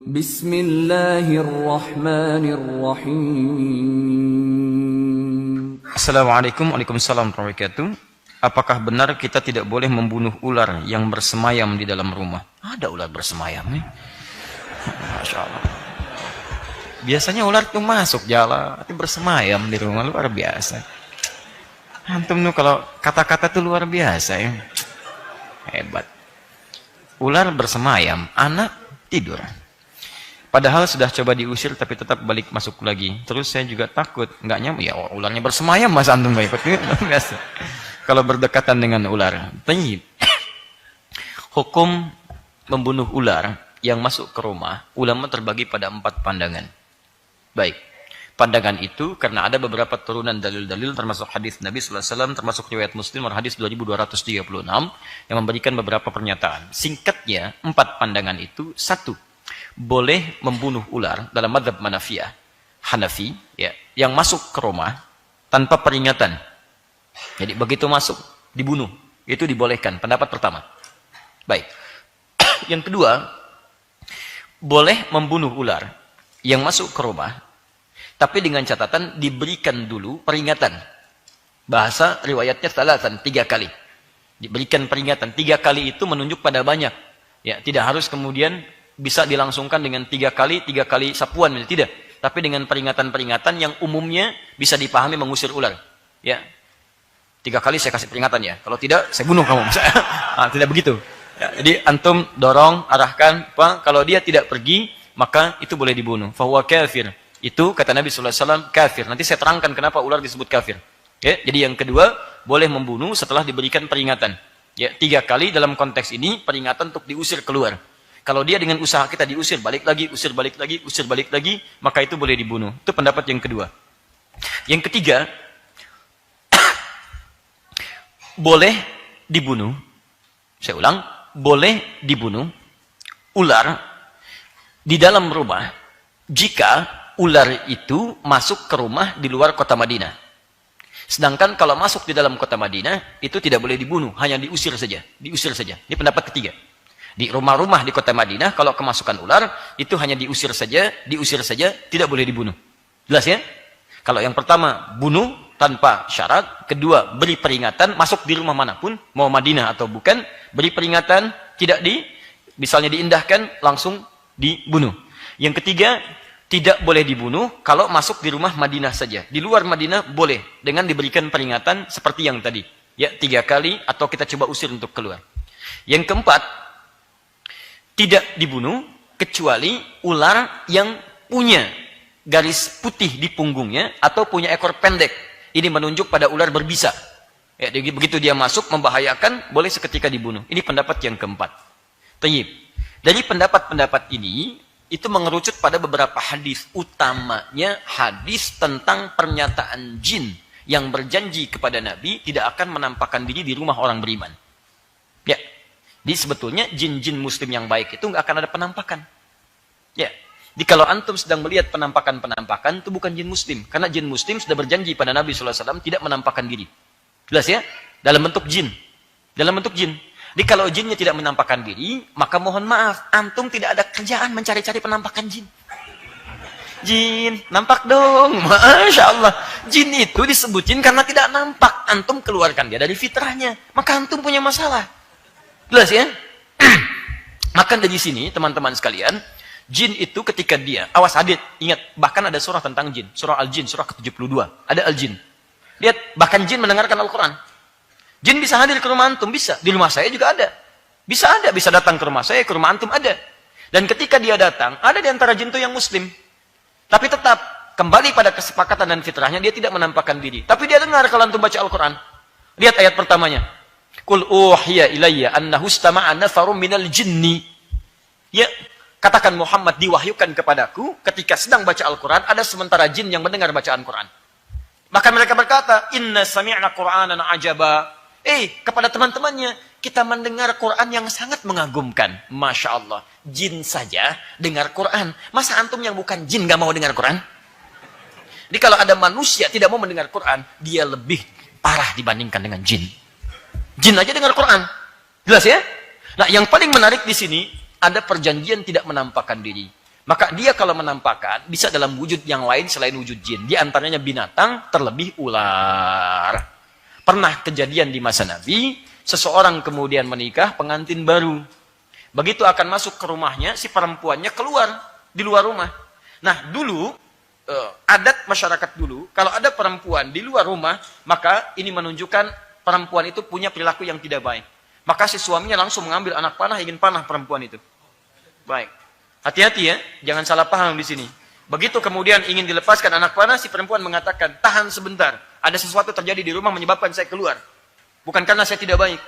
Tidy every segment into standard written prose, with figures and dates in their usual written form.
Bismillahirrahmanirrahim. Assalamualaikum warahmatullahi wabarakatuh. Apakah benar kita tidak boleh membunuh ular yang bersemayam di dalam rumah? Ada ular bersemayam nih. Masya Allah. Biasanya ular tuh masuk jala, tapi bersemayam di rumah, luar biasa. Antum tuh kalau kata-kata tuh luar biasa ya. Hebat. Ular bersemayam, anak tidur. Padahal sudah coba diusir tapi tetap balik masuk lagi. Terus saya juga takut, nggak nyaman. Ya ularnya bersemayam, masa antum nggak ikut? Biasa. Kalau berdekatan dengan ular. Tayyib. Hukum membunuh ular yang masuk ke rumah, ulama terbagi pada 4 pandangan. Baik. Pandangan itu karena ada beberapa turunan dalil-dalil termasuk hadis Nabi sallallahu alaihi wasallam, termasuk riwayat Muslim hadis 2236 yang memberikan beberapa pernyataan. Singkatnya, 4 pandangan itu. 1, boleh membunuh ular dalam mazhab Hanafi ya, yang masuk ke rumah tanpa peringatan. Jadi begitu masuk dibunuh, itu dibolehkan. Pendapat pertama. Baik. Yang kedua, boleh membunuh ular yang masuk ke rumah tapi dengan catatan diberikan dulu peringatan. Bahasa riwayatnya salatan, 3 kali. Diberikan peringatan 3 kali itu menunjuk pada banyak. Ya, tidak harus kemudian bisa dilangsungkan dengan 3 kali sapuan, tidak. Tapi dengan peringatan-peringatan yang umumnya bisa dipahami mengusir ular. Ya, 3 kali saya kasih peringatan ya. Kalau tidak, saya bunuh kamu. Nah, tidak begitu. Ya, jadi antum dorong, arahkan. Kalau dia tidak pergi, maka itu boleh dibunuh. Fahuwa kafir. Itu kata Nabi sallallahu alaihi wasallam kafir. Nanti saya terangkan kenapa ular disebut kafir. Ya, jadi yang kedua, boleh membunuh setelah diberikan peringatan. Ya, 3 kali dalam konteks ini peringatan untuk diusir keluar. Kalau dia dengan usaha kita diusir balik lagi, usir balik lagi, usir balik lagi, maka itu boleh dibunuh. Itu pendapat yang kedua. Yang ketiga, boleh dibunuh. Saya ulang, boleh dibunuh ular di dalam rumah jika ular itu masuk ke rumah di luar kota Madinah. Sedangkan kalau masuk di dalam kota Madinah, itu tidak boleh dibunuh, hanya diusir saja. Diusir saja. Ini pendapat ketiga. Di rumah-rumah di kota Madinah, kalau kemasukan ular, itu hanya diusir saja, tidak boleh dibunuh. Jelas ya? Kalau yang pertama, bunuh tanpa syarat. Kedua, beri peringatan, masuk di rumah manapun, mau Madinah atau bukan, beri peringatan, misalnya diindahkan, langsung dibunuh. Yang ketiga, tidak boleh dibunuh kalau masuk di rumah Madinah saja. Di luar Madinah boleh, dengan diberikan peringatan seperti yang tadi. Ya, 3 kali, atau kita coba usir untuk keluar. Yang keempat, tidak dibunuh kecuali ular yang punya garis putih di punggungnya atau punya ekor pendek. Ini menunjuk pada ular berbisa. Ya, begitu dia masuk membahayakan, boleh seketika dibunuh. Ini pendapat yang keempat. Tayyib. Dari pendapat-pendapat ini, itu mengerucut pada beberapa hadis. Utamanya hadis tentang pernyataan jin yang berjanji kepada Nabi tidak akan menampakkan diri di rumah orang beriman. Ya. Jadi sebetulnya jin-jin muslim yang baik itu nggak akan ada penampakan. Ya. Jadi kalau antum sedang melihat penampakan-penampakan, itu bukan jin muslim. Karena jin muslim sudah berjanji pada Nabi SAW tidak menampakkan diri. Jelas ya? Dalam bentuk jin. Dalam bentuk jin. Jadi kalau jinnya tidak menampakkan diri, maka mohon maaf, antum tidak ada kerjaan mencari-cari penampakan jin. Jin, nampak dong. Masya Allah. Jin itu disebut jin karena tidak nampak. Antum keluarkan dia dari fitrahnya. Maka antum punya masalah. Jelas ya? Maka dari sini, teman-teman sekalian, jin itu ketika dia, awas hadit, ingat, bahkan ada surah tentang jin. Surah Al-Jin, surah ke-72. Ada Al-Jin. Lihat, bahkan jin mendengarkan Al-Quran. Jin bisa hadir ke rumah antum, bisa. Di rumah saya juga ada. Bisa datang ke rumah saya, ke rumah antum ada. Dan ketika dia datang, ada di antara jin itu yang muslim. Tapi tetap, kembali pada kesepakatan dan fitrahnya, dia tidak menampakkan diri. Tapi dia dengar kalau antum baca Al-Quran. Lihat ayat pertamanya. Qul uhiya ilayya annahu istama'a nafarum minal jinni. Ya, katakan Muhammad, diwahyukan kepadaku ketika sedang baca Al-Quran, ada sementara jin yang mendengar bacaan Quran. Maka mereka berkata, inna sami'na Qur'anan ajaba. Kepada teman-temannya, kita mendengar Quran yang sangat mengagumkan. Masya Allah, jin saja dengar Quran. Masa antum yang bukan jin gak mau dengar Quran? Jadi kalau ada manusia tidak mau mendengar Quran, dia lebih parah dibandingkan dengan jin. Jin aja dengar Quran. Jelas ya? Nah, yang paling menarik di sini, ada perjanjian tidak menampakkan diri. Maka dia kalau menampakkan, bisa dalam wujud yang lain selain wujud jin. Di antaranya binatang, terlebih ular. Pernah kejadian di masa Nabi, seseorang kemudian menikah, pengantin baru. Begitu akan masuk ke rumahnya, si perempuannya keluar di luar rumah. Nah, dulu, adat masyarakat dulu, kalau ada perempuan di luar rumah, maka ini menunjukkan perempuan itu punya perilaku yang tidak baik. Maka si suaminya langsung mengambil anak panah, ingin panah perempuan itu. Baik. Hati-hati ya, jangan salah paham di sini. Begitu kemudian ingin dilepaskan anak panah, si perempuan mengatakan, tahan sebentar. Ada sesuatu terjadi di rumah menyebabkan saya keluar. Bukan karena saya tidak baik.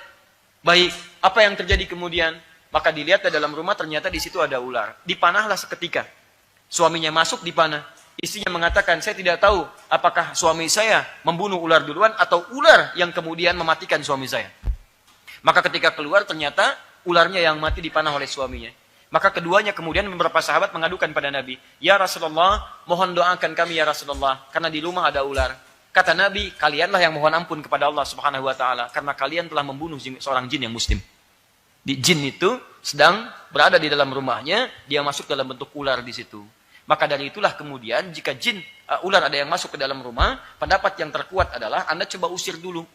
Baik, apa yang terjadi kemudian? Maka dilihat di dalam rumah ternyata di situ ada ular. Dipanahlah seketika. Suaminya masuk dipanah. Istrinya mengatakan, saya tidak tahu apakah suami saya membunuh ular duluan atau ular yang kemudian mematikan suami saya. Maka ketika keluar ternyata ularnya yang mati dipanah oleh suaminya. Maka keduanya kemudian beberapa sahabat mengadukan pada Nabi, ya Rasulullah, mohon doakan kami ya Rasulullah, karena di rumah ada ular. Kata Nabi, kalianlah yang mohon ampun kepada Allah Subhanahu wa taala karena kalian telah membunuh seorang jin yang muslim. Di jin itu sedang berada di dalam rumahnya, dia masuk dalam bentuk ular di situ. Maka dari itulah kemudian jika jin ular ada yang masuk ke dalam rumah, pendapat yang terkuat adalah Anda coba usir dulu.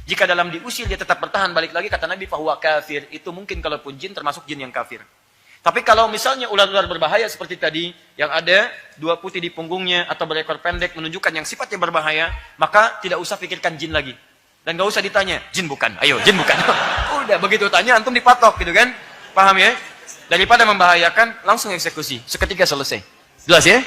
Jika dalam diusir dia tetap bertahan balik lagi, kata Nabi fahuwa kafir. Itu mungkin kalaupun jin termasuk jin yang kafir. Tapi kalau misalnya ular-ular berbahaya seperti tadi, yang ada 2 putih di punggungnya atau berekor pendek menunjukkan yang sifatnya berbahaya, maka tidak usah pikirkan jin lagi. Dan gak usah ditanya, jin bukan, ayo jin bukan. Udah begitu tanya, antum dipatok gitu kan. Paham ya? Daripada membahayakan, langsung eksekusi. Seketika selesai. Jelas ya?